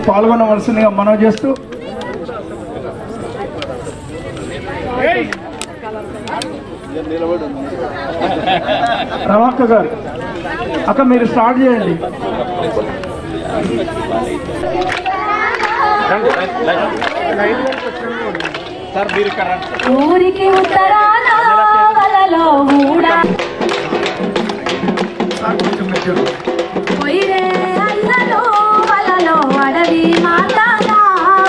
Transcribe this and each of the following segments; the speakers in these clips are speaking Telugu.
పాల్గొనవలసిందిగా మనవి చేస్తూ రమక్క గారు అక్క మీరు స్టార్ట్ చేయండి. ఊరికి ఉత్తరాన వలలో ఊడా పోయిరే అన్నలో వలలో అడవి మాతానా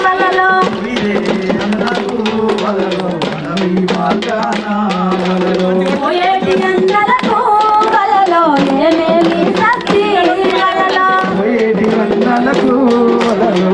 వలలో పోయేటి అన్నలకు వలలో ఏమేమి శక్తి వలలో పోయేటి అన్నలకు వలలో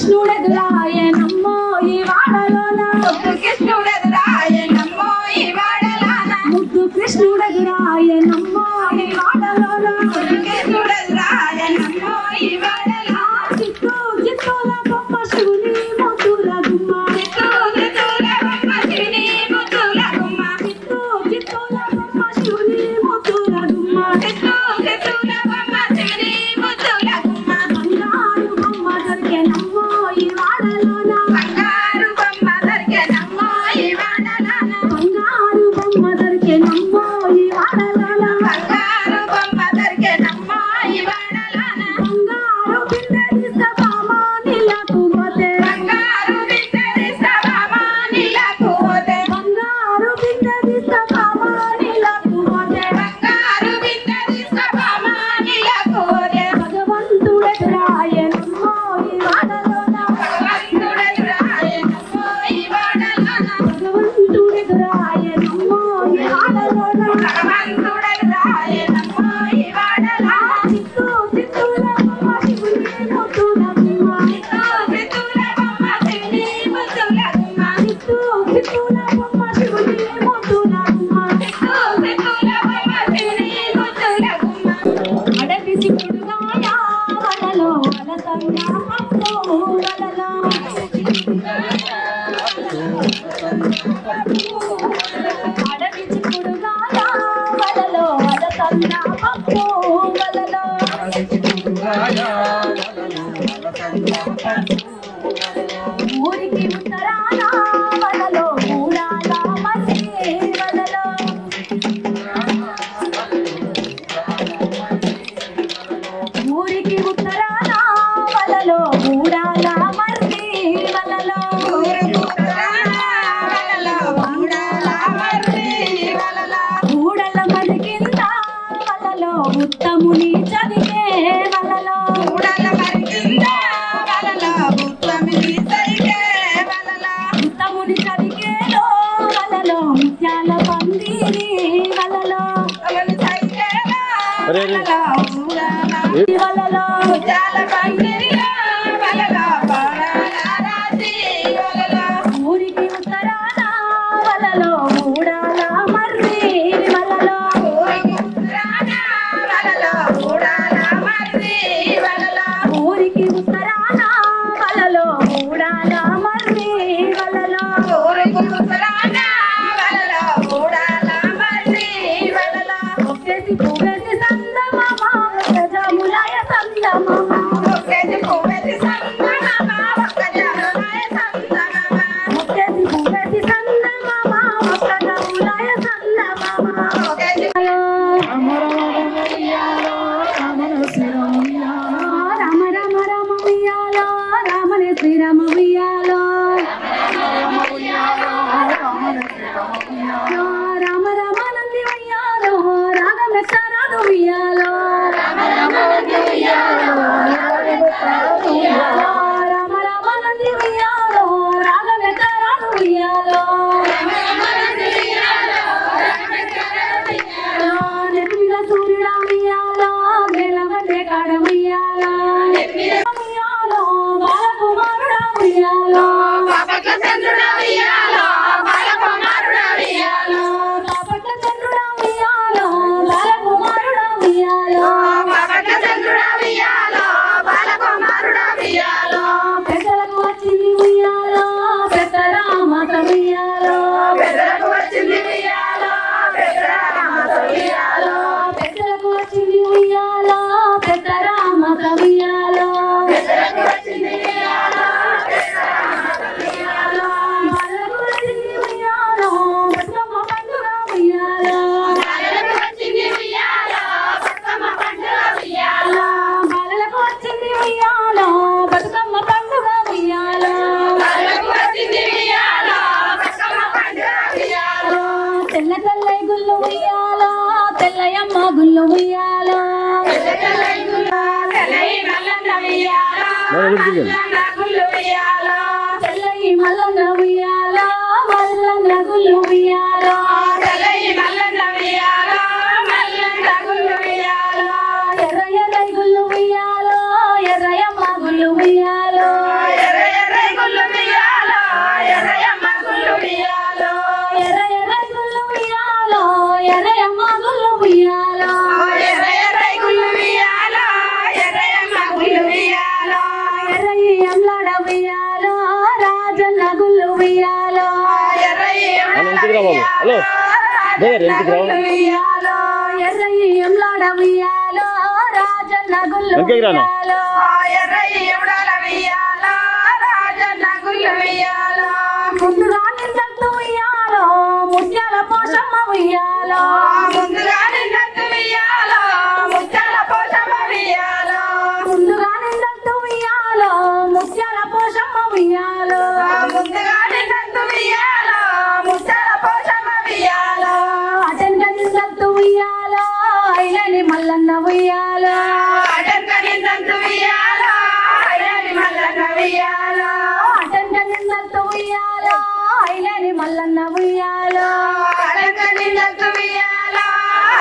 కృష్ణుడెదురాయనమ్మో ఈ వాడలోన ముద్దు కృష్ణుడెదురాయనమ్మో ఈ వాడలోన ముద్దు కృష్ణుడెదురాయనమ్మో ఈ వాడలోన ముద్దు కృష్ణుడెదురాయనమ్మో ఈ వాడలోన చిత్తూ చిత్తూల బొమ్మ శివుని ముద్దుల గుమ్మ చిత్తూ చిత్తూల బొమ్మ శివుని ముద్దుల గుమ్మ చిత్తూ చిత్తూల బొమ్మ శివుని ముద్దుల గుమ్మ చిత్తూ చిత్తూల బొమ్మ శివుని ముద్దుల గుమ్మ బంగారు బొమ్మ దొరికెనమ్మో ఈ వాడలోన బంగారు బొమ్మ దొరికెనమ్మో ఈ వాడలోన బంగారు బొమ్మ దొరికెనమ్మో ఈ వాడలోన బంగారు బొమ్మ దొరికెనమ్మో ఈ వాడలోన బంగారు బిందె సభామా నీలకు పోతే బంగారు బిందె సభామా నీలకు పోతే బంగారు బిందె సభామా నీలకు పోతే బంగారు బిందె సభామా నీలకు పోతే భగవంతుడెదురాయనమ్మో ఈ వాడలోన భగవంతుడెదురాయనమ్మో ఈ వాడలోన భగవంతుడెదురాయనమ్మో ఈ వాడలోన భగవంతుడెదురాయనమ్మో ఈ వాడలోన చిత్తూ చిత్తూల బొమ్మ శివుని ముద్దుల గుమ్మ చిత్తూ చిత్తూల బొమ్మ శివుని ముద్దుల గుమ్మ చిత్తూ చిత్తూల బొమ్మ శివుని ముద్దుల గుమ్మ చిత్తూ చిత్తూల బొమ్మ శివుని ముద్దుల గుమ్మ అడవి చిక్కుడుగాయ వలలో వలసంగా పప్పు వలలో అడవి చిక్కుడుగాయ వలలో వలసంగా పప్పు వలలో ఊరికి ఉత్తరాన వలలో మూడాల మసి వలలో ఊరికి ఉత్తరాన వలలో మూడాల మసి వలలో ఊడల మది కింద వలలో ఉత్తముని చదివే వలలో ఉత్తముని చదివేలో వలలో ముత్యాల పందిరి వలలో వలలో ముత్యాల పందిరిలో వలలో ఊరికి ఉత్తరాన వలలో మూడాల మర్రి వలలో ఊరికి ఉత్తరాన వలలో మూడాల మర్రి వలలో ఒక్కేసి పువ్వేసి సందమామ గజములాయ సందమామ ఒక్కేసి పువ్వేసి సందమామ గజములాయ సందమామ ఒక్కేసి పువ్వేసి సందమామ గజములాయ సందమామ ఒక్కేసి రామ రామ రామ ఉయ్యాలో రామనే శ్రీరామ ఉయ్యాలో రామ రామ నంది ఉయ్యాలో రాగమెత్తరాదు ఉయ్యాలో రామ రామ నంది ఉయ్యాలో రాగమెత్తరాదు ఉయ్యాలో నెత్తి మీద సూర్యుడా ఉయ్యాలో గెలవతే కాడ ఉయ్యాలో ఉయ్యాలో బాలకుమారుడా ఉయ్యాలో బాపట్ల చంద్రుడా ఉయ్యాలో బాలకుమారుడా ఉయ్యాలో బాపట్ల చంద్రుడా ఉయ్యాలో బాలకుమారుడా ఉయ్యాలో బాపట్ల చంద్రుడా ఉయ్యాలో బాలకుమారుడా ఉయ్యాలో పెద్దలకు వచ్చింది ఉయ్యాలో పెద్ద రామత ఉయ్యాలో పెద్దలకు వచ్చింది ఉయ్యాలో పెద్ద రామత ఉయ్యాలో పెద్దలకు వచ్చింది ఉయ్యాలో పెద్ద రామత ఉయ్యాలో పెద్దలకు వచ్చింది ఉయ్యాలో పెద్ద రామత ఉయ్యాలో బాలకు వచ్చింది ఉయ్యాలో బతుకమ్మ పండుగ ఉయ్యాలో బాలకు వచ్చింది ఉయ్యాలో బతుకమ్మ పండుగ ఉయ్యాలో బాలకు వచ్చింది ఉయ్యాలో బతుకమ్మ పండుగ ఉయ్యాలో బాలకు వచ్చింది ఉయ్యాలో బతుకమ్మ పండుగ ఉయ్యాలో తెల్ల తెల్లై గుళ్ళు ఉయ్యాలో తెల్లయమ్మ గుళ్ళు ఉయ్యాలో తెల్ల తెల్లై గుళ్ళు తెల్లై మల్లన్న ఉయ్యాలో మల్లన్న గుళ్ళు ఉయ్యాలో తెల్లై మల్లన్న ఉయ్యాలో మల్లన్న గుళ్ళు ఉయ్యాలో తెల్లై మల్లన్న ఉయ్యాలో మల్లన్న గుళ్ళు ఉయ్యాలో ఎర్ర ఎర్ర గుళ్ళు ఉయ్యాలో ఎర్రయమ్మ గుళ్ళు ఉయ్యాలో ఎర్ర ఉయ్యాలో ఎర్రయ్యంలాడ ఉయ్యాలో రాజన్న గుళ్ళు ఉయ్యాలో ఎర్రయ్యంలాడ ఉయ్యాలో రాజన్న గుళ్ళు ఉయ్యాలో ముందుగా నిన్నట్టు ఉయ్యాలో ముత్యాల పోషమ్మ ఉయ్యాలో ముందుగా నిన్నట్టు ఉయ్యాలో ముత్యాల పోషమ్మ ఉయ్యాలో ముందుగా నిన్నట్టు ఉయ్యాలో ముత్యాల పోషమ్మ ఉయ్యాలో ముందుగా నిన్నట్టు ఉయ్యాలో ముత్యాల పోషమ్మ ఉయ్యాలో అటెంక నిన్నట్టు ఉయ్యాలో ఐలని మల్లన్న ఉయ్యాలో అటెంక నిన్నట్టు ఉయ్యాలో ఐలని మల్లన్న ఉయ్యాలో అటెంక నిన్నట్టు ఉయ్యాలో ఐలని మల్లన్న ఉయ్యాలో అటెంక నిన్నట్టు ఉయ్యాలో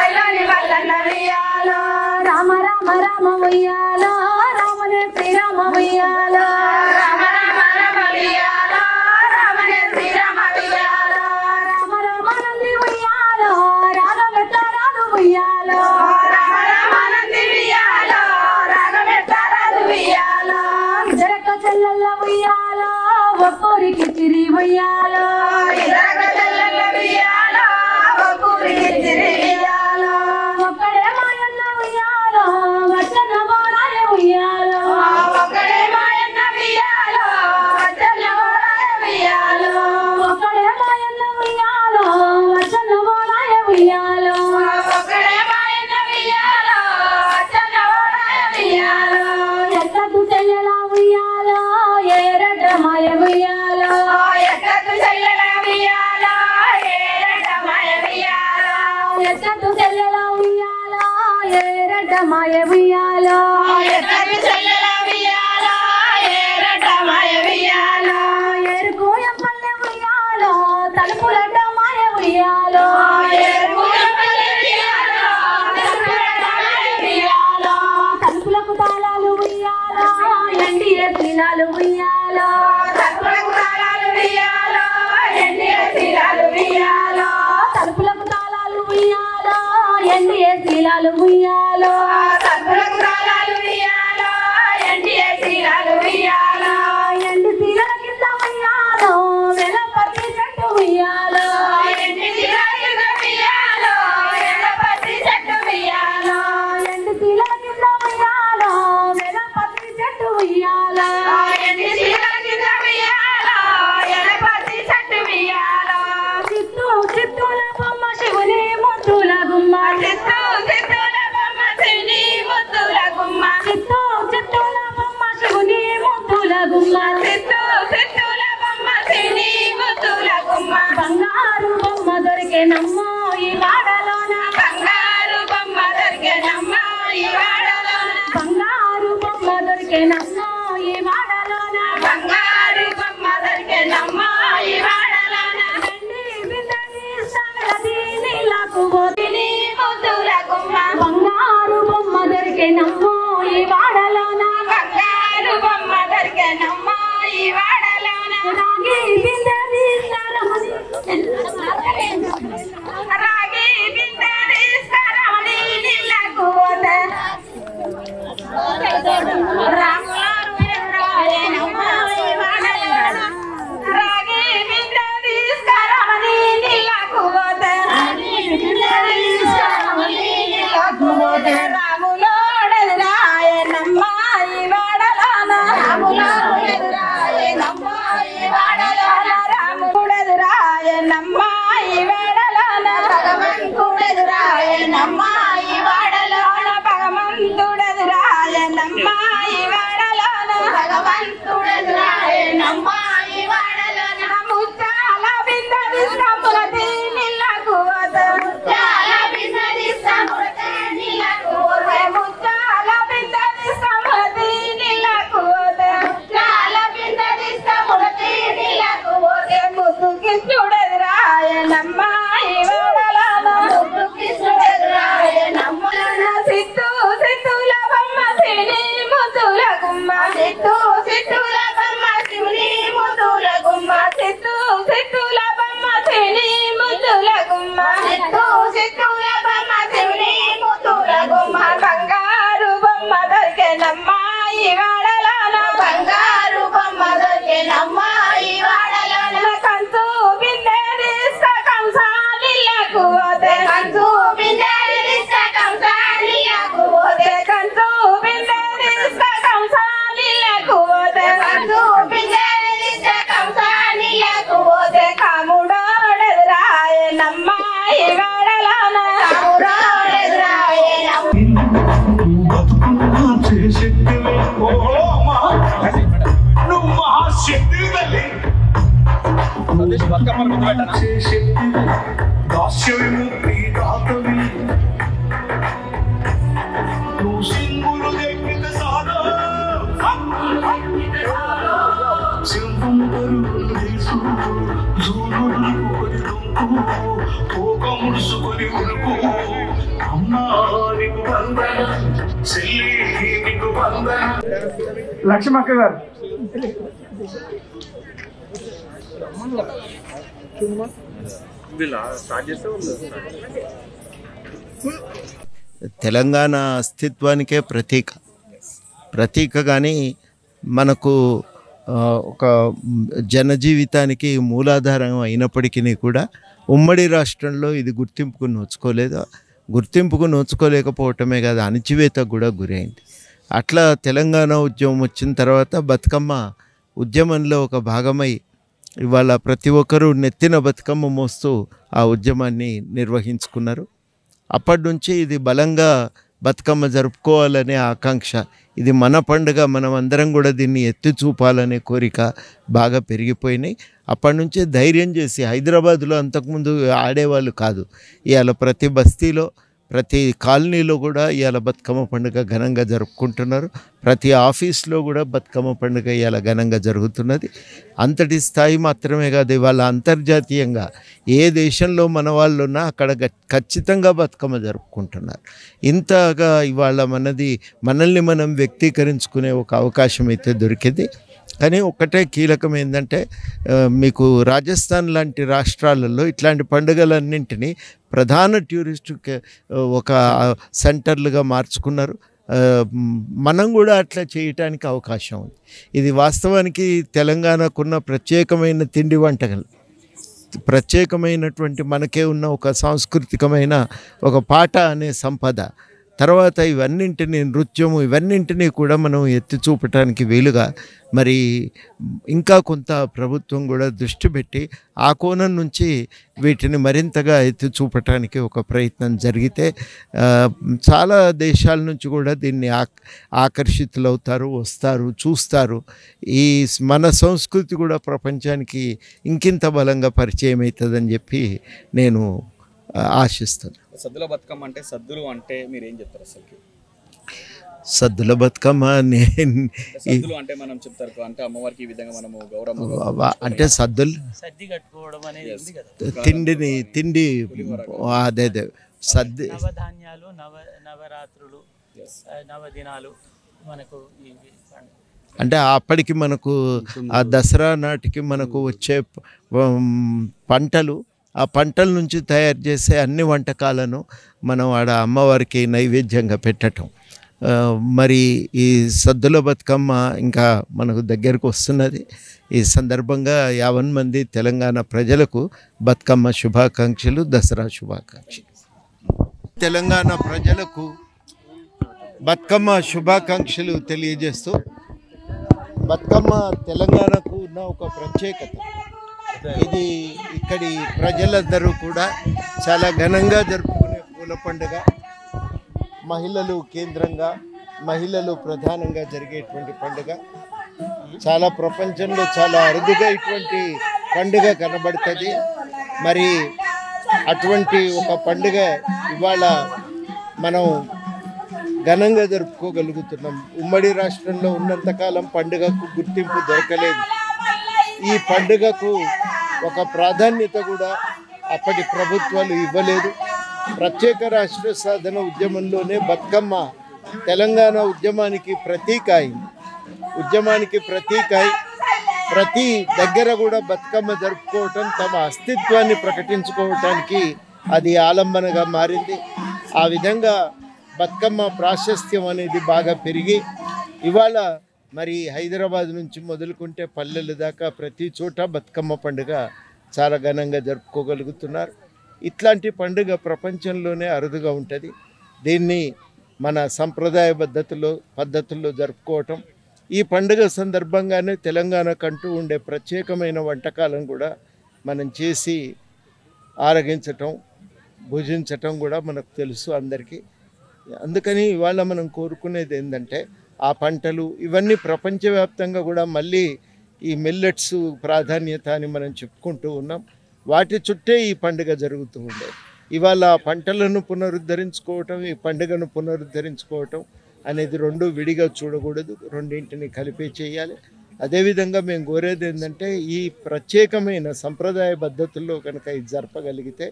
ఐలని మల్లన్న ఉయ్యాలో రామ రామ రామ ఉయ్యాలో రామనే శ్రీరామ ఉయ్యాలో రామ రామ రామ ఉయ్యాలో రామనే శ్రీరామ ఉయ్యాలో రామ రామ నంది ఉయ్యాలో రాగమెట్ల రాదు ఉయ్యాలో రామ రామ నంది ఉయ్యాలో రాగమెట్ల రాదు ఉయ్యాలో జరక చెల్లెల్ల ఉయ్యాలో ఒక్కరికి చిరి ఉయ్యాలో జరక చెల్లెల్ల ఉయ్యాలో ఒక్కరికి చిరి ఉయ్యాలో ఒక్కడే మాయన్న ఉయ్యాలో వచన గోడాయ ఉయ్యాలో ఒక్కడే మాయన్న ఉయ్యాలో వచన గోడాయ ఉయ్యాలో ఒక్కడే మాయన్న ఉయ్యాలో వచన గోడాయ ఉయ్యాలో ఒక్కడే మాయన్న ఉయ్యాలో వచన గోడాయ ఉయ్యాలో ఎక్కదు చెల్లెల ఉయ్యాలో ఏరట మాయ ఉయ్యాలో ఎక్కదు చెల్లెల ఉయ్యాలో ఏరట మాయ ఉయ్యాలో ఎక్కదు చెల్లెల ఉయ్యాలో ఏరట మాయ ఉయ్యాలో ఎక్కదు చెల్లెల ఉయ్యాలో ఏరట మాయ ఉయ్యాలో ఎరుకు ఎంపల్లె ఉయ్యాలో తలుపులట మాయ ఉయ్యాలో ఎరుకు ఎంపల్లె ఉయ్యాలో తలుపులట మాయ ఉయ్యాలో తలుపులకు తాళాలు ఉయ్యాలో ఎండియ శీలాలు ఉయ్యాలో తలుపులకు తాళాలు ఉయ్యాలో ఎండియ శీలాలు ఉయ్యాలో తలుపులకు తాళాలు ఉయ్యాలో ఎండియ శీలాలు ఉయ్యాలో తలుపులకు తాళాలు ఉయ్యాలో ఎండియ శీలాలు ఉయ్యాలో ఎండి శీలల కింద ఉయ్యాలో వెలపతి చెట్టు ఉయ్యాలో ఎండి శీలల కింద ఉయ్యాలో వెలపతి చెట్టు ఉయ్యాలో ఎండి శీలల కింద ఉయ్యాలో వెలపతి చెట్టు ఉయ్యాలో ఎండి శీలల కింద ఉయ్యాలో వెలపతి చెట్టు ఉయ్యాలో చిత్తూ చిత్తూల బొమ్మ శివుని ముద్దుల గుమ్మ చిత్తూ చిత్తూల బొమ్మ శివుని ముద్దుల గుమ్మ చిత్తూ చిత్తూల బొమ్మ శివుని ముద్దుల గుమ్మ చిత్తూ చిత్తూల బొమ్మ శివుని ముద్దుల గుమ్మ బంగారు బొమ్మ దొరికేనమ్మ ఈ వాడలోన బంగారు బొమ్మ దొరికేనమ్మ ఈ వాడలోన బంగారు బొమ్మ దొరికేనమ్మ ఈ వాడలోన బంగారు బొమ్మ దొరికేనమ్మ ఈ వాడలోన వెండి బిందెని సగలది నీలకు పోతిని ముద్దుల గుమ్మ బంగారు బొమ్మ దొరికేనమ్మ ఈ వాడలోన బంగారు బొమ్మ దొరికేనమ్మ ఈ వాడలోన రాగి బిందెని సరమని రాగి బిందెని సరమని నీలకు పోతే రాగి బిందెని సరమని నీలకు పోతే రాములోడెదురాయనమ్మ ఈ వాడలోన రాములోడెదురాయనమ్మ ఈ వాడలోన రాముడెదురాయనమ్మ ఈ వాడలోన భగవంతుడెదురాయనమ్మ ఈ వాడలోన భగవంతుడెదురాయనమ్మ ఈ వాడలోన భగవంతుడెదురాయనమ్మ ఈ వాడలోన ముత్యాల బిందెని సములతి నీళ్ళకు పోతే ముత్యాల బిందెని సములతి నీళ్ళకు పోతే ముత్యాల బిందెని సములతి నీళ్ళకు పోతే ముత్యాల బిందెని సములతి నీళ్ళకు పోతే ముద్దు కృష్ణుడెదురాయనమ్మ ఈ వాడలోన ముద్దు కృష్ణుడెదురాయనమ్మ సిత్తూ సిత్తుల బొమ్మ శివుని ముద్దుల గుమ్మ సిత్తూ సిత్తుల బొమ్మ శివుని ముద్దుల గుమ్మ సిత్తూ సిత్తుల బొమ్మ శివుని ముద్దుల గుమ్మ సిత్తూ సిత్తుల బొమ్మ శివుని ముద్దుల గుమ్మ బంగారు బొమ్మ దొరికేనమ్మ ఈ వాడలోన బంగారు బొమ్మ దొరికేనమ్మ ఈ వాడలోన కంచు బిందెని కంసాల పోతే కంచు బిందెలు కంసాలిలకు పోతే కంచు బిందెలు కంసాలిలకు పోతే కంచు బిందెలు కంసాలిలకు పోతే కాముడోడెదురాయ నమ్మాయి గడలన కాముడోడెదురాయ లక్ష్మక్క గారు తెలంగాణ అస్తిత్వానికే ప్రతీక కానీ మనకు ఒక జనజీవితానికి మూలాధారం అయినప్పటికీ కూడా ఉమ్మడి రాష్ట్రంలో ఇది గుర్తింపుకు నోచుకోలేకపోవటమే కాదు అణచివేతకు కూడా గురైంది. అట్లా తెలంగాణ ఉద్యమం వచ్చిన తర్వాత బతుకమ్మ ఉద్యమంలో ఒక భాగమై ఇవాళ ప్రతి ఒక్కరూ నెత్తిన బతుకమ్మ మోస్తూ ఆ ఉద్యమాన్ని నిర్వహించుకున్నారు. అప్పటి నుంచి ఇది బలంగా బతుకమ్మ జరుపుకోవాలనే ఆకాంక్ష, ఇది మన పండుగ, మనం అందరం కూడా దీన్ని ఎత్తి చూపాలనే కోరిక బాగా పెరిగిపోయినాయి. అప్పటి నుంచే ధైర్యం చేసి హైదరాబాద్లో అంతకుముందు ఆడేవాళ్ళు కాదు, ఇవాళ ప్రతి బస్తీలో ప్రతి కాలనీలో కూడా ఇవాళ బతుకమ్మ పండుగ ఘనంగా జరుపుకుంటున్నారు. ప్రతి ఆఫీస్లో కూడా బతుకమ్మ పండుగ ఇవాళ ఘనంగా జరుగుతున్నది. అంతటి స్థాయి మాత్రమే కాదు, ఇవాళ అంతర్జాతీయంగా ఏ దేశంలో మన వాళ్ళు ఉన్నా అక్కడ ఖచ్చితంగా బతుకమ్మ జరుపుకుంటున్నారు. ఇంతగా ఇవాళ మనల్ని మనం వ్యక్తీకరించుకునే ఒక అవకాశం అయితే దొరికింది. కానీ ఒక్కటే కీలకం ఏంటంటే, మీకు రాజస్థాన్ లాంటి రాష్ట్రాలలో ఇట్లాంటి పండుగలన్నింటినీ ప్రధాన టూరిస్టు ఒక సెంటర్లుగా మార్చుకున్నారు. మనం కూడా అట్లా చేయటానికి అవకాశం ఉంది. ఇది వాస్తవానికి తెలంగాణకున్న ప్రత్యేకమైన తిండి వంటకాలు, ప్రత్యేకమైనటువంటి మనకే ఉన్న ఒక సాంస్కృతికమైన ఒక పాట అనే సంపద, తర్వాత ఇవన్నింటినీ నృత్యము ఇవన్నింటినీ కూడా మనం ఎత్తి చూపటానికి వీలుగా మరి ఇంకా కొంత ప్రభుత్వం కూడా దృష్టి పెట్టి ఆ కోణం నుంచి వీటిని మరింతగా ఎత్తి చూపటానికి ఒక ప్రయత్నం జరిగితే చాలా దేశాల నుంచి కూడా దీన్ని ఆకర్షితులవుతారు, వస్తారు, చూస్తారు. ఈ మన సంస్కృతి కూడా ప్రపంచానికి ఇంకింత బలంగా పరిచయం అవుతుందని చెప్పి నేను ఆశిస్తాను. సద్దుల బతుకమ్మ అంటే సద్దులు అంటే మీరు ఏం చెప్తారు అసలు? సద్దుల బతుకమ్మ సద్దులు అంటే మనం చెప్తారు అంటే అమ్మవారికి ఈ విధంగా మనము గౌరవం అంటే సద్దులు సద్ది కట్టుకోవడం అనేది తిండి అదే సద్ది నవధాన్యాలు నవరాత్రులు నవదినాలు మనకు అంటే అప్పటికి మనకు ఆ దసరా నాటికి మనకు వచ్చే పంటలు, ఆ పంటల నుంచి తయారు చేసే అన్ని వంటకాలను మనం ఆడ అమ్మవారికి నైవేద్యంగా పెట్టటం. మరి ఈ సద్దుల బతుకమ్మ ఇంకా మనకు దగ్గరకు వస్తున్నది. ఈ సందర్భంగా 50 మంది తెలంగాణ ప్రజలకు బతుకమ్మ శుభాకాంక్షలు, దసరా శుభాకాంక్షలు. తెలంగాణ ప్రజలకు బతుకమ్మ శుభాకాంక్షలు తెలియజేస్తూ, బతుకమ్మ తెలంగాణకు ఉన్న ఒక ప్రత్యేకత, ఇది ఇక్కడి ప్రజలందరూ కూడా చాలా ఘనంగా జరుపుకునే పూల పండుగ. మహిళలు కేంద్రంగా, మహిళలు ప్రధానంగా జరిగేటువంటి పండుగ. చాలా ప్రపంచంలో చాలా అరుదుగా ఇటువంటి పండుగ కనబడుతుంది. మరి అటువంటి ఒక పండుగ ఇవాళ మనం ఘనంగా జరుపుకోగలుగుతున్నాం. ఉమ్మడి రాష్ట్రంలో ఉన్నంతకాలం పండుగకు గుర్తింపు దొరకలేదు. ఈ పండుగకు ఒక ప్రాధాన్యత కూడా అప్పటి ప్రభుత్వాలు ఇవ్వలేదు. ప్రత్యేక రాష్ట్ర సాధన ఉద్యమంలోనే బతుకమ్మ తెలంగాణ ఉద్యమానికి ప్రతీక అయింది. ప్రతి దగ్గర కూడా బతుకమ్మ జరుపుకోవటం, తమ అస్తిత్వాన్ని ప్రకటించుకోవటానికి అది ఆలంబనగా మారింది. ఆ విధంగా బతుకమ్మ ప్రాశస్త్యం అనేది బాగా పెరిగి ఇవాళ మరి హైదరాబాద్ నుంచి మొదలుకుంటే పల్లెల దాకా ప్రతి చోట బతుకమ్మ పండుగ చాలా ఘనంగా జరుపుకోగలుగుతున్నారు. ఇట్లాంటి పండుగ ప్రపంచంలోనే అరుదుగా ఉంటుంది. దీన్ని మన సంప్రదాయ పద్ధతుల్లో జరుపుకోవటం, ఈ పండుగ సందర్భంగానే తెలంగాణకంటూ ఉండే ప్రత్యేకమైన వంటకాలను కూడా మనం చేసి ఆరగించటం, భుజించటం కూడా మనకు తెలుసు అందరికీ. అందుకని ఇవాళ మనం కోరుకునేది ఏంటంటే ఆ పంటలు ఇవన్నీ ప్రపంచవ్యాప్తంగా కూడా మళ్ళీ ఈ మిల్లెట్స్ ప్రాధాన్యత అని మనం చెప్పుకుంటూ ఉన్నాం. వాటి చుట్టే ఈ పండుగ జరుగుతూ ఉండే. ఇవాళ ఆ పంటలను పునరుద్ధరించుకోవటం, ఈ పండుగను పునరుద్ధరించుకోవటం అనేది రెండు విడిగా చూడకూడదు, రెండింటిని కలిపే చేయాలి. అదేవిధంగా మేము కోరేది ఏంటంటే ఈ ప్రత్యేకమైన సంప్రదాయ పద్ధతుల్లో కనుక ఇది జరపగలిగితే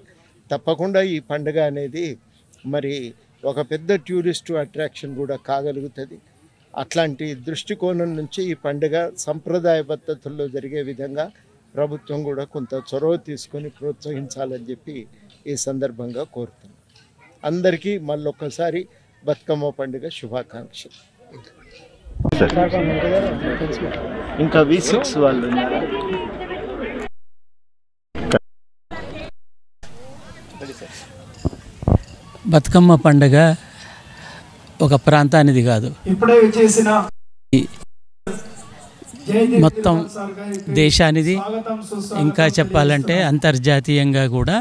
తప్పకుండా ఈ పండుగ అనేది మరి ఒక పెద్ద టూరిస్టు అట్రాక్షన్ కూడా కాగలుగుతుంది. అట్లాంటి దృష్టికోణం నుంచి ఈ పండుగ సంప్రదాయ పద్ధతుల్లో జరిగే విధంగా ప్రభుత్వం కూడా కొంత చొరవ తీసుకొని ప్రోత్సహించాలని చెప్పి ఈ సందర్భంగా కోరుతున్నాం. అందరికీ మళ్ళొక్కసారి బతుకమ్మ పండుగ శుభాకాంక్షలు. ఇంకా V6 వాళ్ళు ఉన్నారా? బతుకమ్మ పండుగ ఒక ప్రాంతానిది కాదు, ఇప్పుడే చేసిన మొత్తం దేశానిది. ఇంకా చెప్పాలంటే అంతర్జాతీయంగా కూడా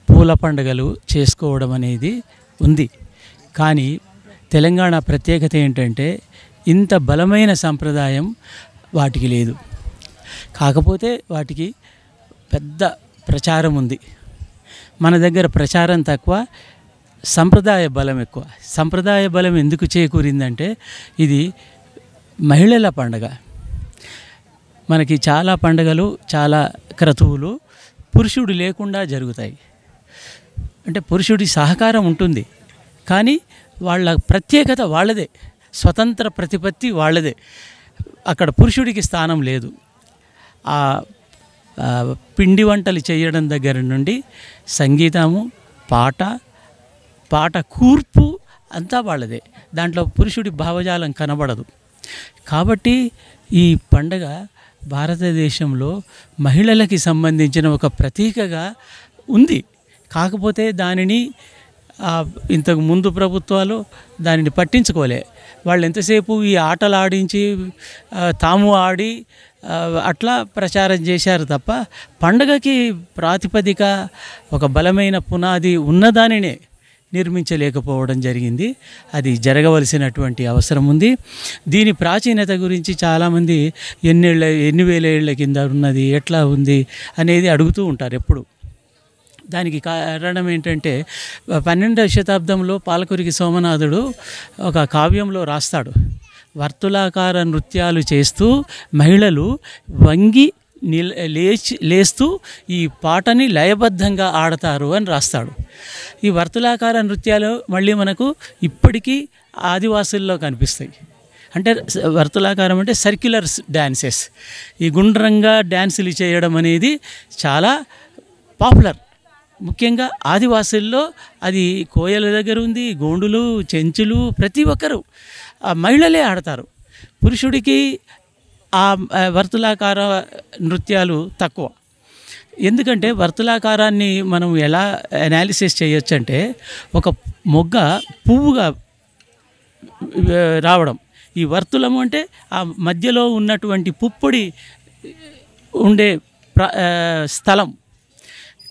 పూల పండుగలు చేసుకోవడం అనేది ఉంది. కానీ తెలంగాణ ప్రత్యేకత ఏంటంటే ఇంత బలమైన సంప్రదాయం వాటికి లేదు. కాకపోతే వాటికి పెద్ద ప్రచారం ఉంది. మన దగ్గర ప్రచారం తక్కువ, సంప్రదాయ బలం ఎక్కువ. సంప్రదాయ బలం ఎందుకు చేకూరిందంటే ఇది మహిళల పండుగ. మనకి చాలా పండుగలు, చాలా క్రతువులు పురుషుడు లేకుండా జరుగుతాయి. అంటే పురుషుడి సహకారం ఉంటుంది, కానీ వాళ్ళ ప్రత్యేకత వాళ్ళదే, స్వతంత్ర ప్రతిపత్తి వాళ్ళదే. అక్కడ పురుషుడికి స్థానం లేదు. ఆ పిండి వంటలు చేయడం దగ్గర నుండి సంగీతము, పాట కూర్పు అంతా వాళ్ళదే. దాంట్లో పురుషుడి భావజాలం కనబడదు. కాబట్టి ఈ పండగ భారతదేశంలో మహిళలకి సంబంధించిన ఒక ప్రతీకగా ఉంది. కాకపోతే దానిని ఇంతకు ముందు ప్రభుత్వాలు దానిని పట్టించుకోలే. వాళ్ళు ఎంతసేపు ఈ ఆటలు ఆడించి తాము ఆడి అట్లా ప్రచారం చేశారు తప్ప పండగకి ప్రాతిపదిక ఒక బలమైన పునాది ఉన్నదానినే నిర్మించలేకపోవడం జరిగింది. అది జరగవలసినటువంటి అవసరం ఉంది. దీని ప్రాచీనత గురించి చాలామంది ఎన్ని వేల ఏళ్ల కింద ఉన్నది, ఎట్లా ఉంది అనేది అడుగుతూ ఉంటారు ఎప్పుడు. దానికి కారణం ఏంటంటే 12వ శతాబ్దంలో పాలకురికి సోమనాథుడు ఒక కావ్యంలో రాస్తాడు, వర్తులాకార నృత్యాలు చేస్తూ మహిళలు వంగి లేస్తూ ఈ పాటని లయబద్ధంగా ఆడతారు అని రాస్తాడు. ఈ వర్తులాకార నృత్యాలు మళ్ళీ మనకు ఇప్పటికీ ఆదివాసుల్లో కనిపిస్తాయి. అంటే వర్తులాకారం అంటే సర్క్యులర్ డ్యాన్సెస్, ఈ గుండ్రంగా డ్యాన్సులు చేయడం అనేది చాలా పాపులర్. ముఖ్యంగా ఆదివాసుల్లో అది కోయల దగ్గర ఉంది, గోండులు, చెంచులు, ప్రతి ఒక్కరు మహిళలే ఆడతారు. పురుషుడికి ఆ వర్తులాకార నృత్యాలు తక్కువ. ఎందుకంటే వర్తులాకారాన్ని మనం ఎలా అనాలిసిస్ చేయొచ్చు అంటే ఒక మొగ్గ పువ్వుగా రావడం. ఈ వర్తులము అంటే ఆ మధ్యలో ఉన్నటువంటి పుప్పొడి ఉండే స్థలం.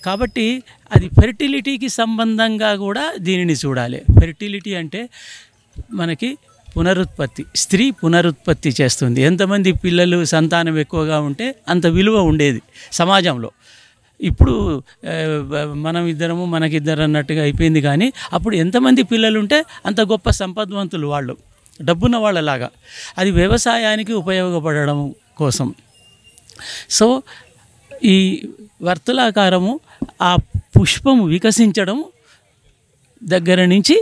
కాబట్టి అది ఫెర్టిలిటీకి సంబంధంగా కూడా దీనిని చూడాలి. ఫెర్టిలిటీ అంటే మనకి పునరుత్పత్తి, స్త్రీ పునరుత్పత్తి చేస్తుంది. ఎంతమంది పిల్లలు సంతానం ఎక్కువగా ఉంటే అంత విలువ ఉండేది సమాజంలో. ఇప్పుడు మనం ఇద్దరము మనకిద్దరు అన్నట్టుగా అయిపోయింది. కానీ అప్పుడు ఎంతమంది పిల్లలు ఉంటే అంత గొప్ప సంపద్వంతులు వాళ్ళు, డబ్బున్న వాళ్ళలాగా. అది వ్యవసాయానికి ఉపయోగపడడం కోసం. సో ఈ వర్తులాకారము ఆ పుష్పము వికసించడం దగ్గర నుంచి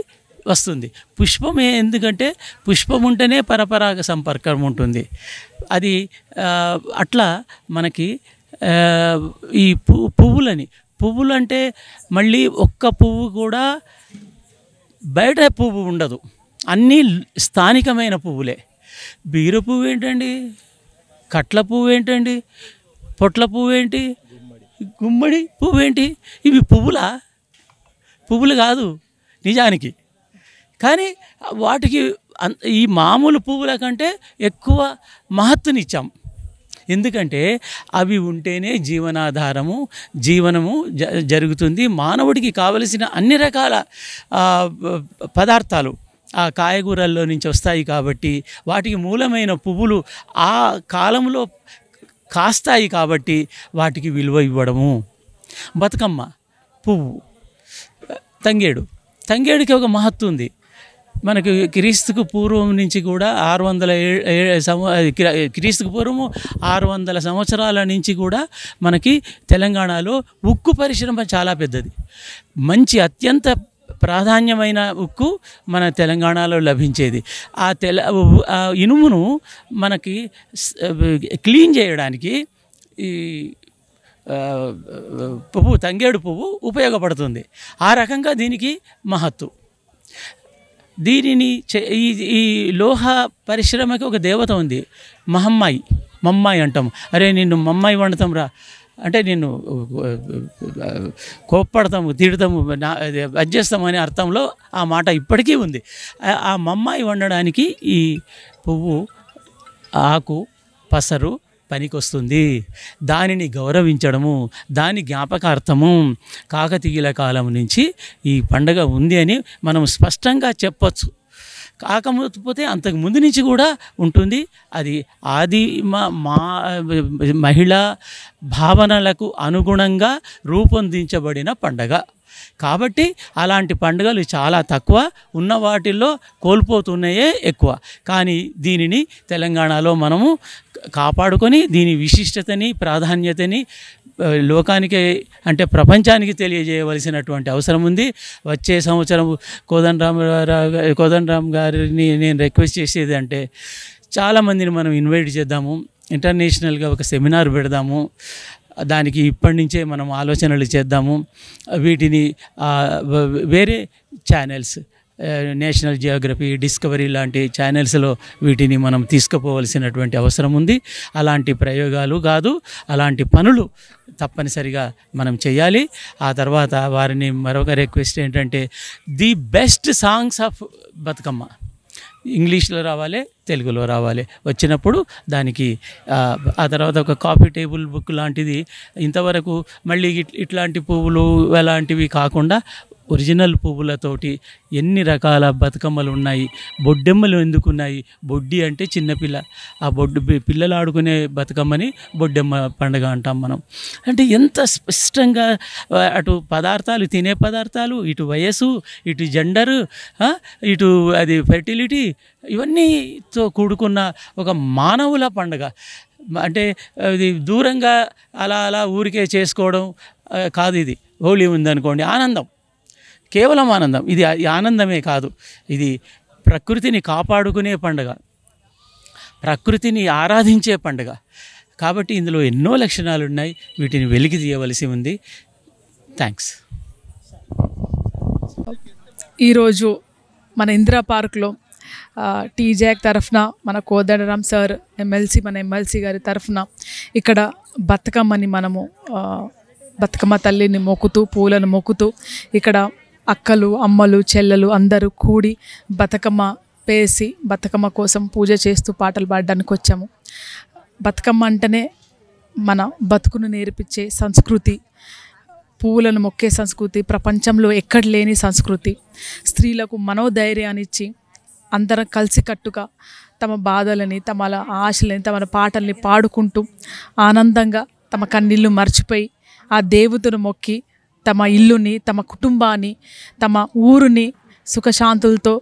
వస్తుంది. పుష్పమే, ఎందుకంటే పుష్పం ఉంటేనే పరపరాగ సంపర్కం ఉంటుంది. అది అట్లా మనకి ఈ పువ్వులు అంటే మళ్ళీ ఒక్క పువ్వు కూడా బయట పువ్వు ఉండదు, అన్నీ స్థానికమైన పువ్వులే. బీర పువ్వు ఏంటండి, కట్ల పువ్వు ఏంటండి, పొట్ల పువ్వు ఏంటి, గుమ్మడి పువ్వు ఏంటి? ఇవి పువ్వులు కాదు నిజానికి, కానీ వాటికి ఈ మామూలు పువ్వుల కంటే ఎక్కువ మహత్తునిచ్చాం. ఎందుకంటే అవి ఉంటేనే జీవనము జరుగుతుంది. మానవుడికి కావలసిన అన్ని రకాల పదార్థాలు ఆ కాయగూరల్లో నుంచి వస్తాయి కాబట్టి, వాటికి మూలమైన పువ్వులు ఆ కాలంలో కాస్తాయి కాబట్టి వాటికి విలువ ఇవ్వడము. బతుకమ్మ పువ్వు, తంగేడుకి ఒక మహత్తు ఉంది. మనకు క్రీస్తుకు పూర్వం నుంచి కూడా 600 సంవత్సరాల నుంచి కూడా మనకి తెలంగాణలో ఉక్కు పరిశ్రమ చాలా పెద్దది. అత్యంత ప్రాధాన్యమైన ఉక్కు మన తెలంగాణలో లభించేది. ఆ ఇనుమును మనకి క్లీన్ చేయడానికి ఈ తంగేడు పువ్వు ఉపయోగపడుతుంది. ఆ రకంగా దీనికి మహత్తు. దీనిని ఈ లోహ పరిశ్రమకి ఒక దేవత ఉంది, మమ్మాయి అంటాం. అరే నిన్ను మమ్మాయి వండుతాం రా అంటే నిన్ను కోప్పడతాము, తిడతాము, అడ్జేస్తాము అనే అర్థంలో ఆ మాట ఇప్పటికీ ఉంది. ఆ మమ్మాయి వండడానికి ఈ పువ్వు, ఆకు, పసరు పనికొస్తుంది. దానిని గౌరవించడము, దాని జ్ఞాపకార్థము కాకతీయుల కాలం నుంచి ఈ పండగ ఉంది అని మనం స్పష్టంగా చెప్పచ్చు. కాకపోతే అంతకు ముందు నుంచి కూడా ఉంటుంది. అది మహిళా భావనలకు అనుగుణంగా రూపొందించబడిన పండగ కాబట్టి అలాంటి పండుగలు చాలా తక్కువ, ఉన్న వాటిల్లో కోల్పోతున్నాయే ఎక్కువ. కానీ దీనిని తెలంగాణలో మనము కాపాడుకొని దీని విశిష్టతని, ప్రాధాన్యతని లోకానికి అంటే ప్రపంచానికి తెలియజేయవలసినటువంటి అవసరం ఉంది. వచ్చే సంవత్సరం కోదండరామ్ గారిని నేను రిక్వెస్ట్ చేసేది అంటే చాలామందిని మనం ఇన్వైట్ చేద్దాము, ఇంటర్నేషనల్గా ఒక సెమినార్ పెడదాము. దానికి ఇప్పటి నుంచే మనం ఆలోచనలు చేద్దాము. వీటిని వేరే ఛానల్స్, నేషనల్ జియోగ్రఫీ, డిస్కవరీ లాంటి ఛానల్స్లో వీటిని మనం తీసుకుపోవలసినటువంటి అవసరం ఉంది. అలాంటి ప్రయోగాలు కాదు, అలాంటి పనులు తప్పనిసరిగా మనం చేయాలి. ఆ తర్వాత వారిని మరొక రిక్వెస్ట్ ఏంటంటే the best songs of Bathukamma ఇంగ్లీష్లో రావాలి, తెలుగులో రావాలి. వచ్చినప్పుడు దానికి ఆ తర్వాత ఒక కాఫీ టేబుల్ బుక్ లాంటిది ఇంతవరకు మళ్ళీ ఇట్లాంటి పువ్వులు అలాంటివి కాకుండా ఒరిజినల్ పువ్వులతోటి ఎన్ని రకాల బతుకమ్మలు ఉన్నాయి. బొడ్డెమ్మలు ఎందుకున్నాయి? బొడ్డి అంటే చిన్నపిల్ల, ఆ పిల్లలు ఆడుకునే బతుకమ్మని బొడ్డెమ్మ పండుగ అంటాం మనం. అంటే ఎంత స్పష్టంగా అటు పదార్థాలు, తినే పదార్థాలు, ఇటు వయసు, ఇటు జెండరు, ఇటు అది ఫెర్టిలిటీ, ఇవన్నీతో కూడుకున్న ఒక మానవుల పండుగ. అంటే ఇది దూరంగా అలా ఊరికే చేసుకోవడం కాదు. ఇది హోలీ ఉందనుకోండి, ఆనందం, కేవలం ఆనందం. ఇది ఆనందమే కాదు, ఇది ప్రకృతిని కాపాడుకునే పండుగ, ప్రకృతిని ఆరాధించే పండుగ. కాబట్టి ఇందులో ఎన్నో లక్షణాలు ఉన్నాయి, వీటిని వెలికి తీయవలసి ఉంది. థ్యాంక్స్. ఈరోజు మన ఇందిరా పార్క్లో టీజాక్ తరఫున మన కోదండరామ్ సార్ మన ఎమ్మెల్సీ గారి తరఫున ఇక్కడ బతుకమ్మని మనము బతుకమ్మ తల్లిని మొక్కుతూ, పూలను మొక్కుతూ, ఇక్కడ అక్కలు, అమ్మలు, చెల్లెలు అందరూ కూడి బతుకమ్మ పేసి బతుకమ్మ కోసం పూజ చేస్తూ పాటలు పాడడానికి వచ్చాము. బతుకమ్మ అంటేనే మన బతుకును నేర్పించే సంస్కృతి, పువ్వులను మొక్కే సంస్కృతి, ప్రపంచంలో ఎక్కడ లేని సంస్కృతి. స్త్రీలకు మనోధైర్యాన్ని ఇచ్చి అందరం కలిసికట్టుగా తమ బాధలని, తమ ఆశలని, తమ పాటల్ని పాడుకుంటూ ఆనందంగా తమ కన్నీళ్ళు మర్చిపోయి ఆ దేవతను మొక్కి తమ ఇల్లుని, తమ కుటుంబాన్ని, తమ ఊరుని సుఖశాంతులతో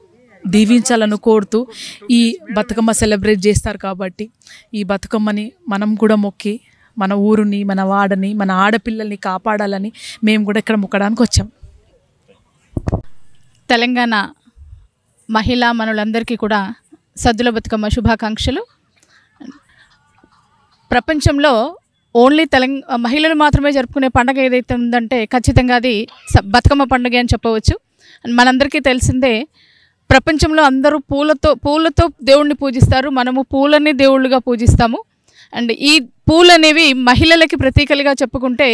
దీవించాలని కోరుతూ ఈ బతుకమ్మ సెలబ్రేట్ చేస్తారు. కాబట్టి ఈ బతుకమ్మని మనం కూడా మొక్కి మన ఊరుని, మన వాడని, మన ఆడపిల్లల్ని కాపాడాలని మేము కూడా ఇక్కడ మొక్కడానికి వచ్చాం. తెలంగాణ మహిళా మనులందరికీ కూడా సద్దుల బతుకమ్మ శుభాకాంక్షలు. ప్రపంచంలో ఓన్లీ మహిళలు మాత్రమే జరుపుకునే పండుగ ఏదైతే ఉందంటే ఖచ్చితంగా అది బతుకమ్మ పండుగ అని చెప్పవచ్చు. మనందరికీ తెలిసిందే, ప్రపంచంలో అందరూ పూలతో దేవుణ్ణి పూజిస్తారు. మనము పూలని దేవుళ్ళుగా పూజిస్తాము. అండ్ ఈ పూలు అనేవి మహిళలకి ప్రతీకలుగా చెప్పుకుంటే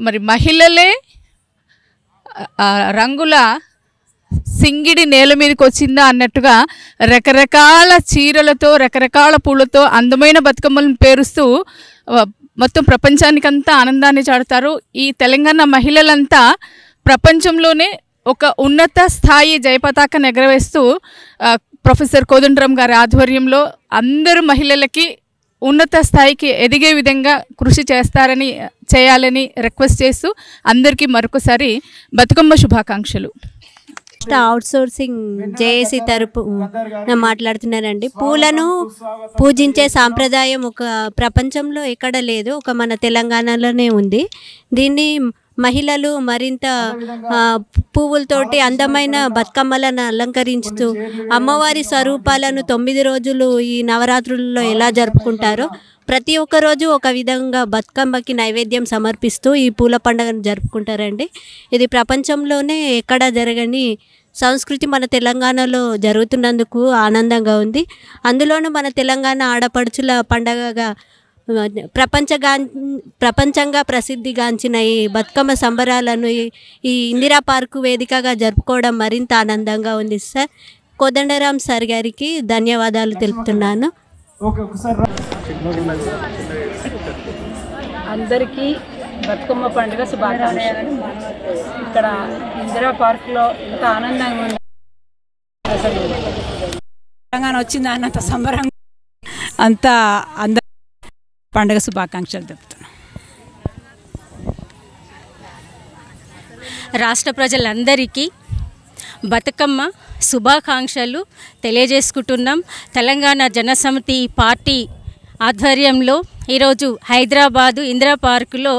మరి మహిళలే రంగుల సింగిడి నేల మీదకి వచ్చిందా అన్నట్టుగా రకరకాల చీరలతో రకరకాల పూలతో అందమైన బతుకమ్మలను పేరుస్తూ మొత్తం ప్రపంచానికంతా ఆనందాన్ని చాటుతారు. ఈ తెలంగాణ మహిళలంతా ప్రపంచంలోనే ఒక ఉన్నత స్థాయి జయపతాకను ఎగరవేస్తూ ప్రొఫెసర్ కోదండరాం గారి ఆధ్వర్యంలో అందరూ మహిళలకి ఉన్నత స్థాయికి ఎదిగే విధంగా కృషి చేయాలని రిక్వెస్ట్ చేస్తూ అందరికీ మరొకసారి బతుకమ్మ శుభాకాంక్షలు. అవుట్సోర్సింగ్ జేఏసీ తరపున మాట్లాడుతున్నానండి. పూలను పూజించే సాంప్రదాయం ఒక ప్రపంచంలో ఎక్కడ లేదు, ఒక మన తెలంగాణలోనే ఉంది. దీన్ని మహిళలు మరింత పువ్వులతోటి అందమైన బతుకమ్మలను అలంకరించుతూ అమ్మవారి స్వరూపాలను 9 రోజులు ఈ నవరాత్రులలో ఎలా జరుపుకుంటారో ప్రతి ఒక్క రోజు ఒక విధంగా బతుకమ్మకి నైవేద్యం సమర్పిస్తూ ఈ పూల పండుగను జరుపుకుంటారండి. ఇది ప్రపంచంలోనే ఎక్కడ జరగని సంస్కృతి మన తెలంగాణలో జరుగుతున్నందుకు ఆనందంగా ఉంది. అందులోనూ మన తెలంగాణ ఆడపడుచుల పండగగా ప్రపంచంగా ప్రసిద్ధిగాంచిన ఈ బతుకమ్మ సంబరాలను ఈ ఇందిరా పార్కు వేదికగా జరుపుకోవడం మరింత ఆనందంగా ఉంది. సార్ కోదండరాం సార్ గారికి ధన్యవాదాలు తెలుపుతున్నాను. అందరికీ బతుకమ్మ పండుగ శుభాకాంక్షలు. ఇక్కడ ఇందిరా పార్క్లో ఎంత ఆనందంగా ఉంది, అసలు తెలంగాణ వచ్చింది అన్నంత సంబరంగా అంత అందరి పండుగ శుభాకాంక్షలు తెలుపుతున్నాను. రాష్ట్ర ప్రజలందరికీ బతుకమ్మ శుభాకాంక్షలు తెలియజేసుకుంటున్నాం. తెలంగాణ జనసమితి పార్టీ ఆధ్వర్యంలో ఈరోజు హైదరాబాదు ఇందిరా పార్కులో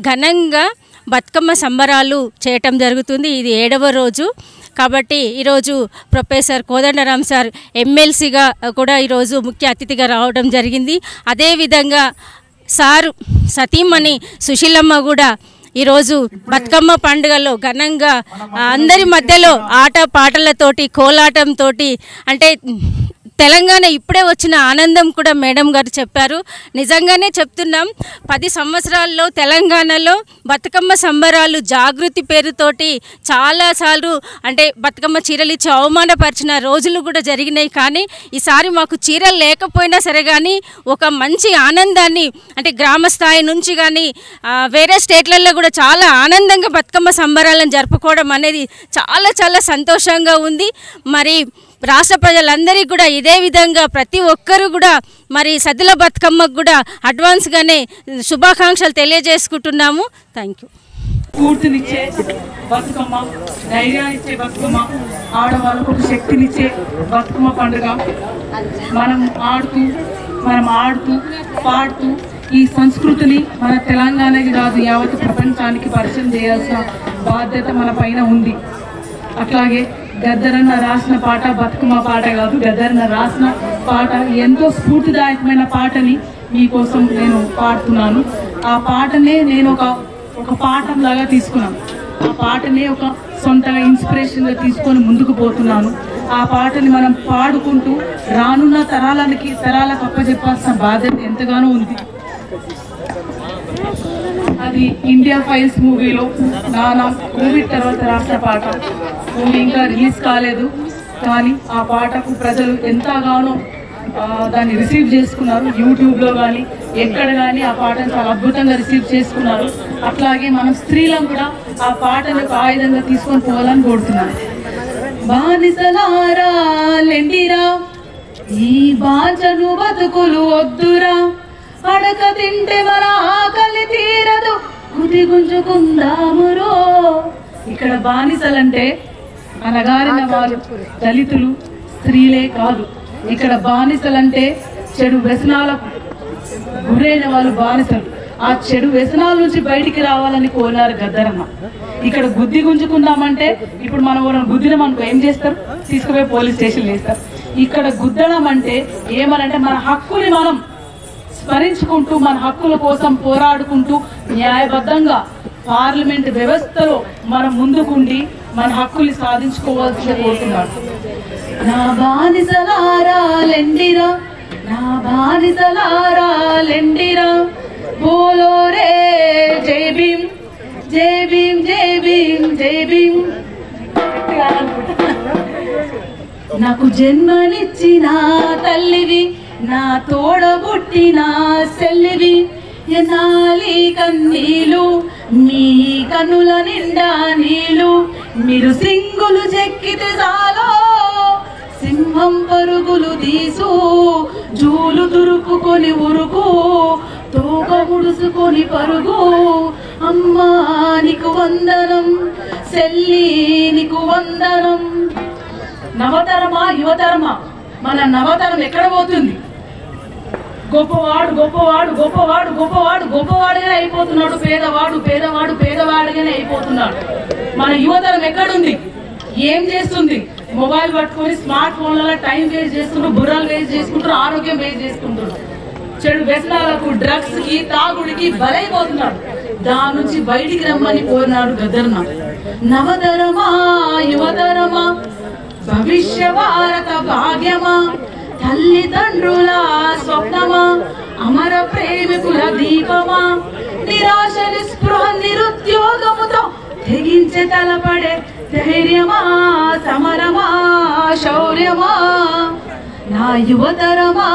ఘనంగా బతుకమ్మ సంబరాలు చేయటం జరుగుతుంది. ఇది 7వ రోజు కాబట్టి ఈరోజు ప్రొఫెసర్ కోదండరాం సార్ ఎమ్మెల్సీగా కూడా ఈరోజు ముఖ్య అతిథిగా రావడం జరిగింది. అదేవిధంగా సారు సతీమణి సుశీలమ్మ కూడా ఈరోజు బతుకమ్మ పండుగలో ఘనంగా అందరి మధ్యలో ఆట పాటలతోటి కోలాటంతో అంటే తెలంగాణ ఇప్పుడే వచ్చిన ఆనందం కూడా మేడం గారు చెప్పారు. నిజంగానే చెప్తున్నాం, 10 సంవత్సరాల్లో తెలంగాణలో బతుకమ్మ సంబరాలు జాగృతి పేరుతోటి చాలాసార్లు అంటే బతుకమ్మ చీరలు ఇచ్చి అవమానపరిచిన రోజులు కూడా జరిగినాయి. కానీ ఈసారి మాకు చీరలు లేకపోయినా సరే కానీ ఒక మంచి ఆనందాన్ని అంటే గ్రామ స్థాయి నుంచి కానీ వేరే స్టేట్లలో కూడా చాలా ఆనందంగా బతుకమ్మ సంబరాలను జరుపుకోవడం అనేది చాలా చాలా సంతోషంగా ఉంది. మరి రాష్ట్ర ప్రజలందరికీ కూడా ఇదే విధంగా ప్రతి ఒక్కరూ కూడా మరి సద్దుల బతుకమ్మకు కూడా అడ్వాన్స్గానే శుభాకాంక్షలు తెలియజేసుకుంటున్నాము. Thank you. స్ఫూర్తినిచ్చే బతుకమ్మ, ధైర్యాన్నిచ్చే బతుకమ్మ, ఆడవాళ్ళకు ఒక శక్తినిచ్చే బతుకమ్మ పండుగ. మనం ఆడుతూ పాడుతూ ఈ సంస్కృతిని మన తెలంగాణకి కాదు యావత్ ప్రపంచానికి పరిచయం చేయాల్సిన బాధ్యత మన పైన ఉంది. అట్లాగే గద్దరన్న రాసిన పాట బతుకమ్మ పాట కాదు, గద్దరన్న రాసిన పాట ఎంతో స్ఫూర్తిదాయకమైన పాటని మీకోసం నేను పాడుతున్నాను. ఆ పాటనే నేను ఒక పాఠంలాగా తీసుకున్నాను. ఆ పాటనే ఒక సొంతగా ఇన్స్పిరేషన్గా తీసుకొని ముందుకు పోతున్నాను. ఆ పాటని మనం పాడుకుంటూ రానున్న తరాలకు అప్పచెప్పాల్సిన బాధ్యత ఎంతగానో ఉంది. అది ఇండియా ఫైల్స్ మూవీలో నానా కోవిడ్ తర్వాత రాసిన పాట. మూవీ ఇంకా రిలీజ్ కాలేదు, కానీ ఆ పాటకు ప్రజలు ఎంతగానో దాన్ని రిసీవ్ చేసుకున్నారు. యూట్యూబ్లో కానీ ఎక్కడ కానీ ఆ పాటను చాలా అద్భుతంగా రిసీవ్ చేసుకున్నారు. అట్లాగే మనం స్త్రీలను కూడా ఆ పాటను ఒక ఆయుధంగా తీసుకొని పోవాలని కోరుతున్నాను. బానిసలారా లెండిరా, ఈ బాంచను బతుకులు వద్దురా, అడక తింటే మన ఆకలి తీరదు, గుది గుంజుకుందామురో. ఇక్కడ బానిసలంటే అనగారిన వాళ్ళు దళితులు, స్త్రీలే కాదు. ఇక్కడ బానిసలంటే చెడు వ్యసనాలకు గురైన వాళ్ళు బానిసలు. ఆ చెడు వ్యసనాల నుంచి బయటికి రావాలని కోరారు గద్దరన్న. ఇక్కడ గుద్ది గుంజుకుందామంటే ఇప్పుడు మనం గుద్దినం అనుకో ఏం చేస్తారు, తీసుకుపోయి పోలీస్ స్టేషన్లు వేస్తారు. ఇక్కడ గుద్దడం అంటే ఏమనంటే మన హక్కుని మనం స్మరించుకుంటూ మన హక్కుల కోసం పోరాడుకుంటూ న్యాయబద్ధంగా పార్లమెంట్ వ్యవస్థలో మనం ముందుకుండి మన హక్కుల్ని సాధించుకోవాల్సిన కోరుతున్నాడు. నా బానిసలారా లెండిరా, నా బానిసలారా లెండిరా బోలో రే జై భీమ్ జై భీమ్ జై భీమ్ జై భీమ్. నాకు జన్మనిచ్చిన తల్లివి నా తోడబుట్టిన సెల్లివి ఎన్నాలి కన్నీలు మీ కన్నుల నిండా నీళ్ళు మీరు సింగులు చెక్కితే చాలో సింహం పరుగులు తీసు జూలు దురుపుకొని ఉరుకు తోక ముడుసుకొని పరుగు అమ్మా నీకు వందనం సెల్లి నీకు వందనం. నవతరమా యువతరమా మన నవతరం ఎక్కడ పోతుంది? గొప్పవాడు గొప్పవాడు గొప్పవాడు గొప్పవాడు గొప్పవాడుగానే అయిపోతున్నాడు, పేదవాడు పేదవాడు పేదవాడుగానే అయిపోతున్నాడు. మన యువతరం ఎక్కడుంది? ఏం చేస్తుంది? మొబైల్ పట్టుకొని స్మార్ట్ ఫోన్లలో టైం వేస్ట్ చేసుకుంటూ బుర్రలు వేస్ట్ చేసుకుంటారు, ఆరోగ్యం వేస్ట్ చేసుకుంటారు, చెడు వ్యసనాలకు డ్రగ్స్ కి తాగుడికి బలైపోతున్నాడు. దాని నుంచి బయటికి రమ్మని కోరినాడు గద్దరన్న. నవతరమా యువతరమా భవిష్య భారత భాగ్యమా తల్లిదండ్రుల స్వప్నమా అమర ప్రేమికుల దీపమా నిరాశ నిస్పృహ నిరుద్యోగముతో తెగించే తలపడే ధైర్యమా సమరమా శౌర్యమా. నా యువతరమా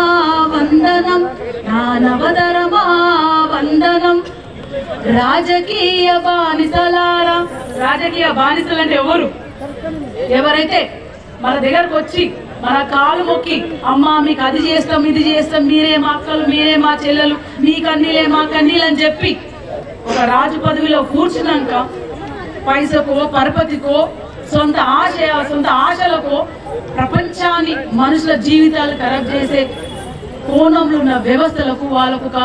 వందనం నా నవతరమా వందనం. రాజకీయ బానిసలారా, రాజకీయ బానిసలు అంటే ఎవరు? ఎవరైతే మన దగ్గరకు వచ్చి మన కాలు మొక్కి అమ్మా మీకు అది చేస్తాం ఇది చేస్తాం, మీరే మా అక్కలు మీరే మా చెల్లెలు, మీ కన్నీలే మా కన్నీలు అని చెప్పి ఒక రాజు పదవిలో కూర్చున్నాక పైసకో పరపతికో సొంత ఆశలకో ప్రపంచాన్ని మనుషుల జీవితాలు ఖరాబ్ చేసే కోణంలో ఉన్న వ్యవస్థలకు వాళ్ళకు ఒక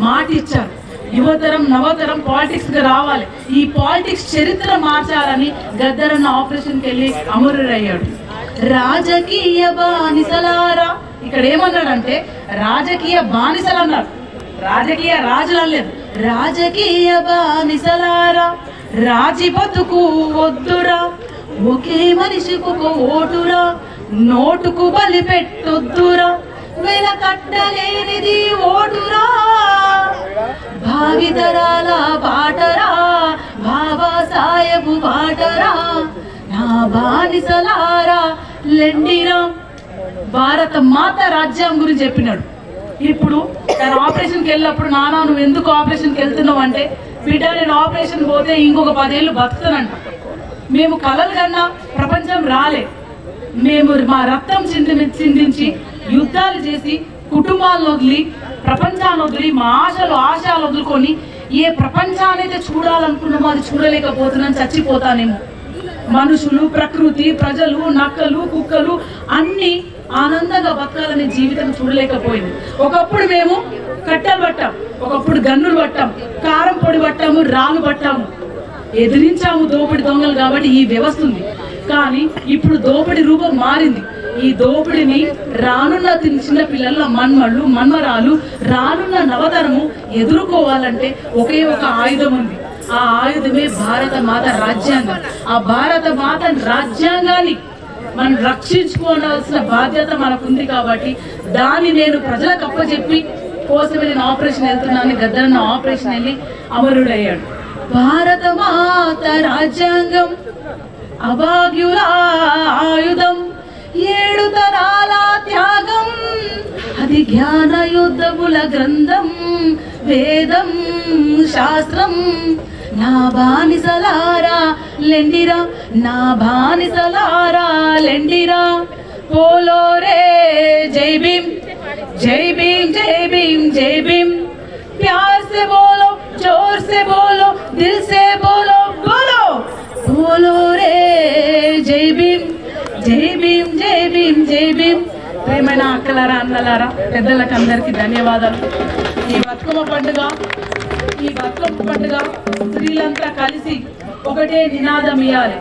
మాట ఇచ్చారు. యువతరం నవతరం పాలిటిక్స్ గా రావాలి, ఈ పాలిటిక్స్ చరిత్ర మార్చాలని గద్దరన్న ఆపరేషన్కి వెళ్ళి అమరుడయ్యాడు. రాజకీయ బానిసలారా, ఇక్కడ ఏమన్నాడంటే రాజకీయ బానిసలు అన్నాడు, రాజకీయ రాజులు అనలేదు. రాజకీయ బానిసలారా రాజీ బతుకు వద్దురా, ఒకే మనిషికి ఒక ఓటురా, నోటుకు బలి పెట్టొద్దురా, వెల కట్టలేనిది ఓటురా, భావితరాల బాటరా బాబా సాహెబు బాటరా. నా బానిసలారా లెండిరా. భారత మాత రాజ్యం గురించి చెప్పినాడు. ఇప్పుడు తన ఆపరేషన్కి వెళ్ళినప్పుడు నానా నువ్వు ఎందుకు ఆపరేషన్కి వెళ్తున్నావు అంటే, బిడ్డ నేను ఆపరేషన్ పోతే ఇంకొక 10 ఏళ్ళు బతుకుతానంట. మేము కలలు కన్నా ప్రపంచం రాలే, మేము మా రక్తం చిందించి యుద్ధాలు చేసి కుటుంబాలను వదిలి ప్రపంచాన్ని వదిలి మా ఆశలు వదులుకొని ఏ ప్రపంచాన్ని అయితే చూడాలనుకున్నామో అది చూడలేకపోతున్నాం, చచ్చిపోతానేమో. మనుషులు ప్రకృతి ప్రజలు నక్కలు కుక్కలు అన్ని ఆనందంగా బతకాలనే జీవితం చూడలేకపోయింది. ఒకప్పుడు మేము కట్టెలు పట్టాం, ఒకప్పుడు గన్నులు పట్టాం, కారం పొడి పట్టాము, రాళ్ళు పట్టాము, ఎదిరించాము దోపిడి దొంగలు కాబట్టి ఈ వ్యవస్థ ఉంది. కానీ ఇప్పుడు దోపిడి రూపం మారింది. ఈ దోపిడిని రానున్న చిన్న పిల్లల మన్మళ్ళు మన్మరాలు రానున్న నవతరము ఎదుర్కోవాలంటే ఒకే ఒక ఆయుధం ఉంది. ఆ ఆయుధమే భారత మాత రాజ్యాంగం. ఆ భారత మాత రాజ్యాంగాన్ని మనం రక్షించుకోవాల్సిన బాధ్యత మనకుంది. కాబట్టి దాన్ని నేను ప్రజలకు అప్పచెప్పి కోసమే నేను ఆపరేషన్ వెళ్తున్నాను. గద్దరన్న ఆపరేషన్ వెళ్ళి అమరుడయ్యాడు. భారత మాత రాజ్యాంగం అభాగ్యుల ఆయుధం, 7 తరాల త్యాగం, అది జ్ఞాన యుద్ధముల గ్రంథం, వేదం శాస్త్రం. నా బానిసలారా లెండిరా, నా బానిసలారా లెండిరా. బోలో రే జై భీమ్ జై భీమ్ జై భీమ్ జై భీమ్. प्यार से बोलो जोर से बोलो दिल से बोलो बोलो बोलो रे जय भीम जय भीम जय भीम जय भीम. ప్రేమైన అక్కలారా అన్నలారా పెద్దలకు అందరికీ ధన్యవాదాలు. ఈ బతుకమ్మ పండుగ స్త్రీలంతా కలిసి ఒకటే నినాదం ఇవ్వాలి.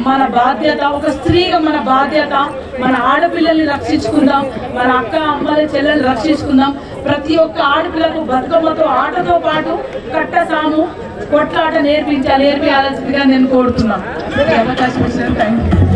మన బాధ్యత, ఒక స్త్రీగా మన బాధ్యత, మన ఆడపిల్లల్ని రక్షించుకుందాం, మన అక్క అమ్మల చెల్లెల్ని రక్షించుకుందాం. ప్రతి ఒక్క ఆడపిల్లకు బతుకమ్మతో ఆటతో పాటు కట్టసాము కొట్లాట నేర్పించాల్సిందిగా నేను కోరుతున్నాను. అవకాశం ఇచ్చిన థ్యాంక్ యూ.